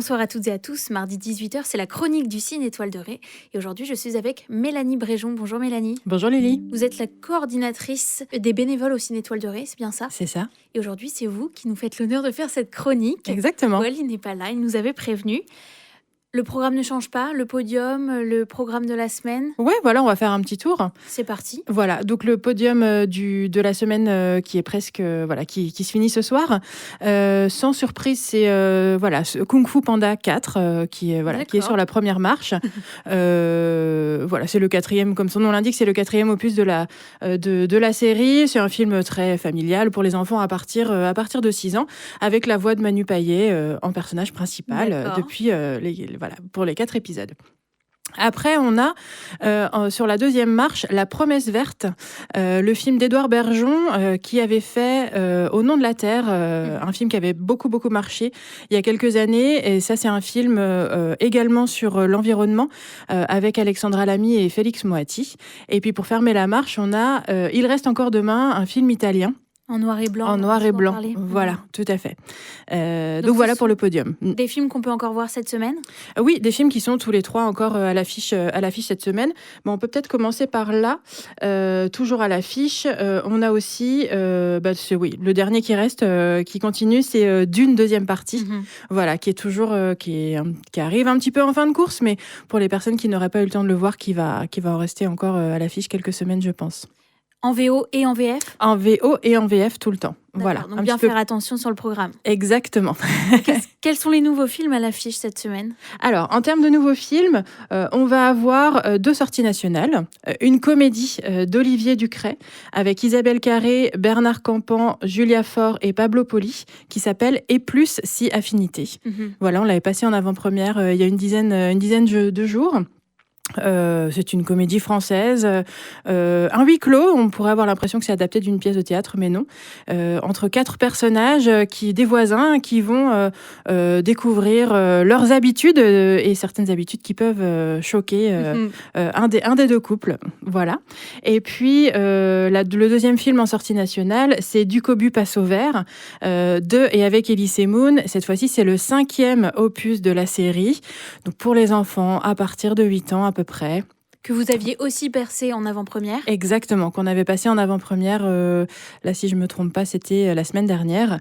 Bonsoir à toutes et à tous. Mardi 18h, c'est la chronique du Ciné Étoile de Ré. Et aujourd'hui, je suis avec Mélanie Bréjon. Bonjour Mélanie. Bonjour Lily. Vous êtes la coordinatrice des bénévoles au Ciné Étoile de Ré, c'est bien ça? C'est ça. Et aujourd'hui, c'est vous qui nous faites l'honneur de faire cette chronique. Exactement. Paul, il n'est pas là, il nous avait prévenu. Le programme ne change pas, le podium, le programme de la semaine. Ouais, voilà, on va faire un petit tour. C'est parti. Voilà, donc le podium de la semaine qui est presque qui se finit ce soir. Sans surprise, c'est Kung Fu Panda 4 qui est sur la première marche. Voilà, c'est le quatrième, comme son nom l'indique, c'est le quatrième opus de la série. C'est un film très familial pour les enfants à partir de 6 ans, avec la voix de Manu Payet en personnage principal depuis pour les 4 épisodes. Après, on a sur la deuxième marche La Promesse Verte, le film d'Édouard Bergeon qui avait fait Au nom de la Terre, un film qui avait beaucoup marché il y a quelques années. Et ça, c'est un film également sur l'environnement avec Alexandra Lamy et Félix Moati. Et puis pour fermer la marche, on a Il reste encore demain, un film italien. En noir et blanc. En noir et blanc, voilà, tout à fait. Donc voilà pour le podium. Des films qu'on peut encore voir cette semaine ? Oui, des films qui sont tous les trois encore à l'affiche cette semaine. Bon, on peut peut-être commencer par là. Toujours à l'affiche, on a aussi, le dernier qui reste, qui continue, c'est Dune deuxième partie. Voilà, qui est toujours, qui arrive un petit peu en fin de course, mais pour les personnes qui n'auraient pas eu le temps de le voir, qui va en rester encore à l'affiche quelques semaines, je pense. En VO et en VF ? En VO et en VF tout le temps. Voilà. Donc bien faire attention sur le programme. Exactement. Quels sont les nouveaux films à l'affiche cette semaine ? Alors, en termes de nouveaux films, on va avoir 2 sorties nationales. Une comédie d'Olivier Ducret avec Isabelle Carré, Bernard Campan, Julia Faure et Pablo Poli qui s'appelle Et plus si affinité. Voilà, on l'avait passé en avant-première il y a une dizaine de jours. C'est une comédie française, un huis clos. On pourrait avoir l'impression que c'est adapté d'une pièce de théâtre, mais non. Entre 4 personnages des voisins qui vont découvrir leurs habitudes et certaines habitudes qui peuvent choquer un des 2 couples. Voilà. Et puis le deuxième film en sortie nationale, c'est Ducobu passe au vert de et avec Elie Semoun. Cette fois-ci, c'est le 5e opus de la série. Donc pour les enfants à partir de 8 ans à peu près. Que vous aviez aussi percé en avant-première ? Exactement, qu'on avait passé en avant-première, là si je ne me trompe pas, c'était la semaine dernière.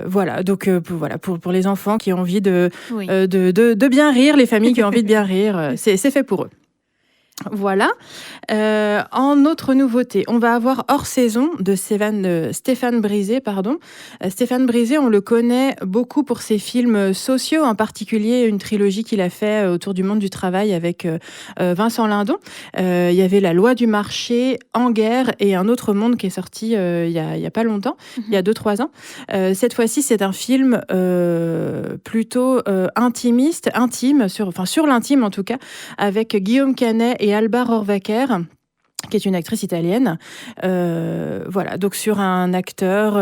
Voilà, donc pour les enfants qui ont envie de bien rire, les familles qui ont envie de bien rire, c'est fait pour eux. Voilà. En autre nouveauté, on va avoir Hors saison de Stéphane Brisé. Stéphane Brisé, on le connaît beaucoup pour ses films sociaux, en particulier une trilogie qu'il a fait autour du monde du travail avec Vincent Lindon. Il y avait La loi du marché, En guerre et Un autre monde qui est sorti il y a pas longtemps, il y a 2-3 ans. Cette fois-ci, c'est un film plutôt intime, sur l'intime en tout cas, avec Guillaume Canet et Alba Rohrwacher, qui est une actrice italienne. Voilà, donc sur un acteur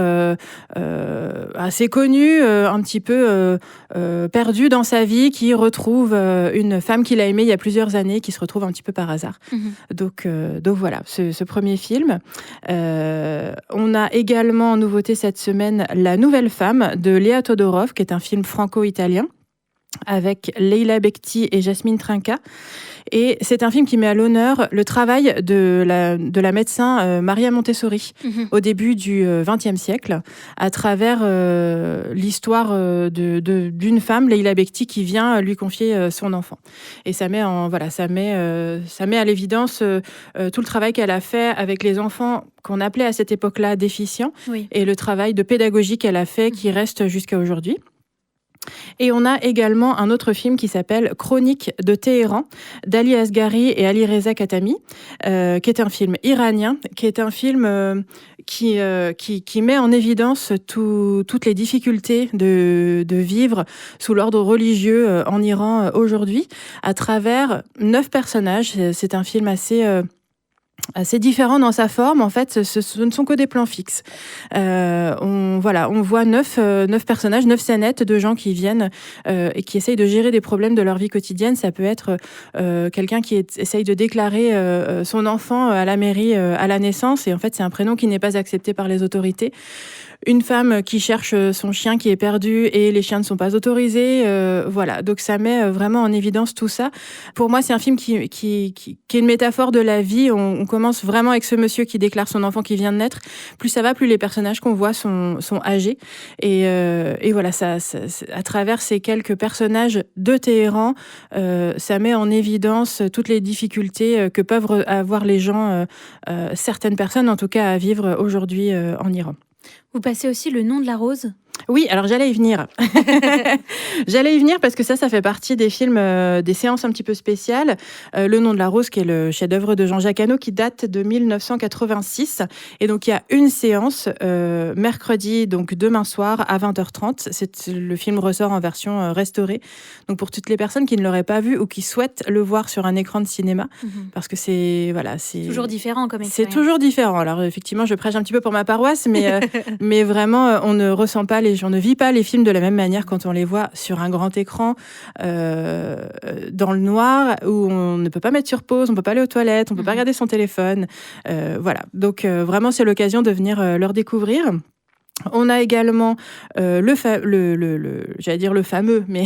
assez connu, un petit peu perdu dans sa vie, qui retrouve une femme qu'il a aimée il y a plusieurs années, qui se retrouve un petit peu par hasard. Donc voilà, ce premier film. On a également en nouveauté cette semaine La nouvelle femme de Léa Todorov, qui est un film franco-italien, avec Leila Bekti et Jasmine Trinca. Et c'est un film qui met à l'honneur le travail de la médecin Maria Montessori au début du XXe siècle, à travers l'histoire d'une femme, Leila Bekti, qui vient lui confier son enfant. Et ça met à l'évidence tout le travail qu'elle a fait avec les enfants qu'on appelait à cette époque-là déficients, et le travail de pédagogie qu'elle a fait qui reste jusqu'à aujourd'hui. Et on a également un autre film qui s'appelle Chronique de Téhéran d'Ali Asghari et Ali Reza Khatami, qui est un film iranien, qui est un film qui met en évidence toutes les difficultés de vivre sous l'ordre religieux en Iran aujourd'hui, à travers 9 personnages. C'est un film assez assez différent dans sa forme. En fait, ce ne sont que des plans fixes. On voit 9 personnages, 9 scénettes de gens qui viennent et qui essayent de gérer des problèmes de leur vie quotidienne. Ça peut être quelqu'un qui essaye de déclarer son enfant à la mairie à la naissance, et en fait, c'est un prénom qui n'est pas accepté par les autorités. Une femme qui cherche son chien qui est perdu et les chiens ne sont pas autorisés. Voilà, donc ça met vraiment en évidence tout ça. Pour moi, c'est un film qui est une métaphore de la vie. On commence vraiment avec ce monsieur qui déclare son enfant qui vient de naître. Plus ça va, plus les personnages qu'on voit sont âgés. Et voilà, ça, à travers ces quelques personnages de Téhéran, ça met en évidence toutes les difficultés que peuvent avoir les gens, certaines personnes en tout cas, à vivre aujourd'hui en Iran. Vous passez aussi Le nom de la rose ? Oui, alors j'allais y venir. J'allais y venir parce que ça fait partie des films, des séances un petit peu spéciales. Le nom de la rose, qui est le chef-d'œuvre de Jean-Jacques Hano, qui date de 1986. Et donc, il y a une séance mercredi, donc demain soir, à 20h30. Le film ressort en version restaurée. Donc, pour toutes les personnes qui ne l'auraient pas vu ou qui souhaitent le voir sur un écran de cinéma, parce que c'est toujours différent comme expérience. C'est toujours différent. Alors, effectivement, je prêche un petit peu pour ma paroisse, mais vraiment, on ne ressent pas on ne vit pas les films de la même manière quand on les voit sur un grand écran, dans le noir, où on ne peut pas mettre sur pause, on ne peut pas aller aux toilettes, on ne peut pas regarder son téléphone. Voilà. Donc, vraiment, c'est l'occasion de venir leur découvrir. On a également j'allais dire le fameux, mais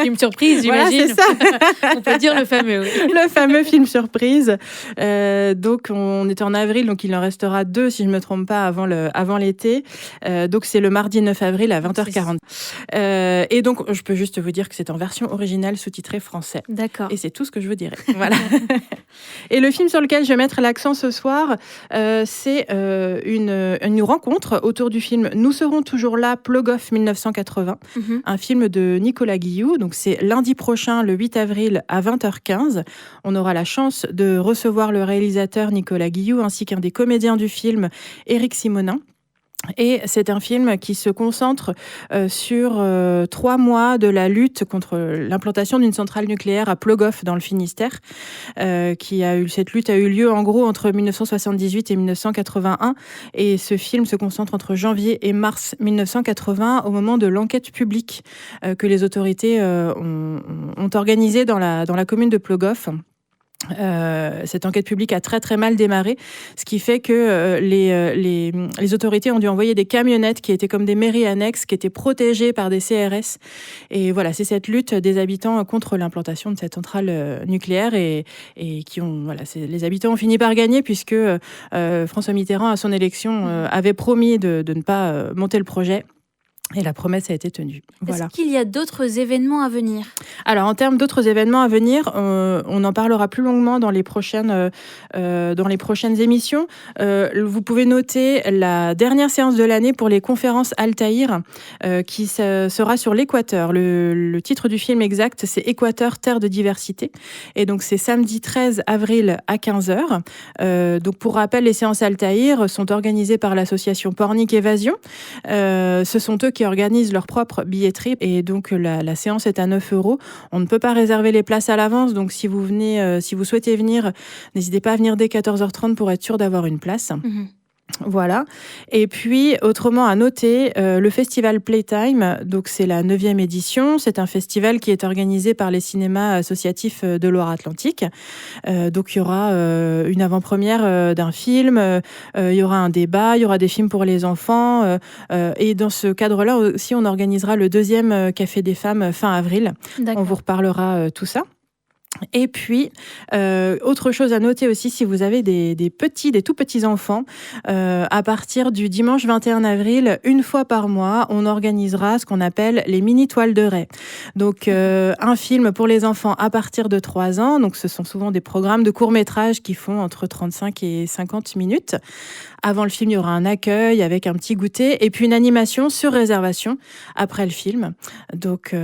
film surprise, j'imagine. Voilà, c'est ça. On peut dire le fameux, oui. Le fameux film surprise. Donc, on est en avril, donc il en restera 2, si je ne me trompe pas, avant l'été. Donc, c'est le mardi 9 avril à 20h40. Et donc, je peux juste vous dire que c'est en version originale sous-titrée français. D'accord. Et c'est tout ce que je vous dirais. Voilà. Et le film sur lequel je vais mettre l'accent ce soir, c'est une rencontre autour du film Nous serons toujours là, Plogoff 1980, un film de Nicolas Guillou. Donc c'est lundi prochain, le 8 avril à 20h15. On aura la chance de recevoir le réalisateur Nicolas Guillou ainsi qu'un des comédiens du film, Éric Simonin. Et c'est un film qui se concentre sur 3 mois de la lutte contre l'implantation d'une centrale nucléaire à Plogoff dans le Finistère. Cette lutte a eu lieu en gros entre 1978 et 1981. Et ce film se concentre entre janvier et mars 1980 au moment de l'enquête publique que les autorités ont organisée dans la commune de Plogoff. Cette enquête publique a très très mal démarré, ce qui fait que les autorités ont dû envoyer des camionnettes qui étaient comme des mairies annexes, qui étaient protégées par des CRS. Et voilà, c'est cette lutte des habitants contre l'implantation de cette centrale nucléaire et les habitants ont fini par gagner puisque François Mitterrand, à son élection, avait promis de ne pas monter le projet. Et la promesse a été tenue. Voilà. Est-ce qu'il y a d'autres événements à venir ? Alors, en termes d'autres événements à venir, on en parlera plus longuement dans les prochaines émissions. Vous pouvez noter la dernière séance de l'année pour les conférences Altaïr, qui sera sur l'Équateur. Le titre du film exact, c'est Équateur, terre de diversité. Et donc, c'est samedi 13 avril à 15h. Donc, pour rappel, les séances Altaïr sont organisées par l'association Pornic Évasion. Ce sont eux qui organisent leur propre billetterie et donc la séance est à 9 €. On ne peut pas réserver les places à l'avance, donc si vous souhaitez venir, n'hésitez pas à venir dès 14h30 pour être sûr d'avoir une place. Voilà. Et puis, autrement à noter, le festival Playtime, donc c'est la 9e édition. C'est un festival qui est organisé par les cinémas associatifs de Loire-Atlantique. Donc, il y aura une avant-première d'un film, il y aura un débat, il y aura des films pour les enfants. Et dans ce cadre-là aussi, on organisera le 2e Café des femmes fin avril. D'accord. On vous reparlera tout ça. Et puis, autre chose à noter aussi, si vous avez des tout petits enfants, à partir du dimanche 21 avril, une fois par mois, on organisera ce qu'on appelle les mini-toiles de Ray. Donc, un film pour les enfants à partir de 3 ans. Donc, ce sont souvent des programmes de courts-métrages qui font entre 35 et 50 minutes. Avant le film, il y aura un accueil avec un petit goûter et puis une animation sur réservation après le film. Donc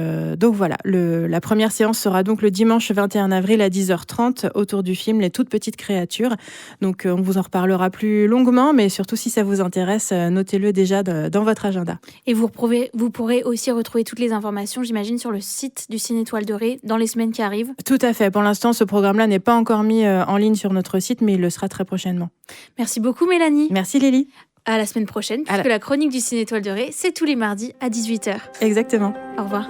voilà, la première séance sera donc le dimanche 21 avril à 10h30 autour du film Les Toutes Petites Créatures. Donc on vous en reparlera plus longuement, mais surtout si ça vous intéresse, notez-le déjà dans votre agenda. Et vous pourrez aussi retrouver toutes les informations, j'imagine, sur le site du Ciné Étoile de Ré dans les semaines qui arrivent. Tout à fait. Pour l'instant, ce programme-là n'est pas encore mis en ligne sur notre site, mais il le sera très prochainement. Merci beaucoup, Mélanie. Merci, Lélie. À la semaine prochaine, puisque la chronique du Ciné Étoile de Ré, c'est tous les mardis à 18h. Exactement. Au revoir.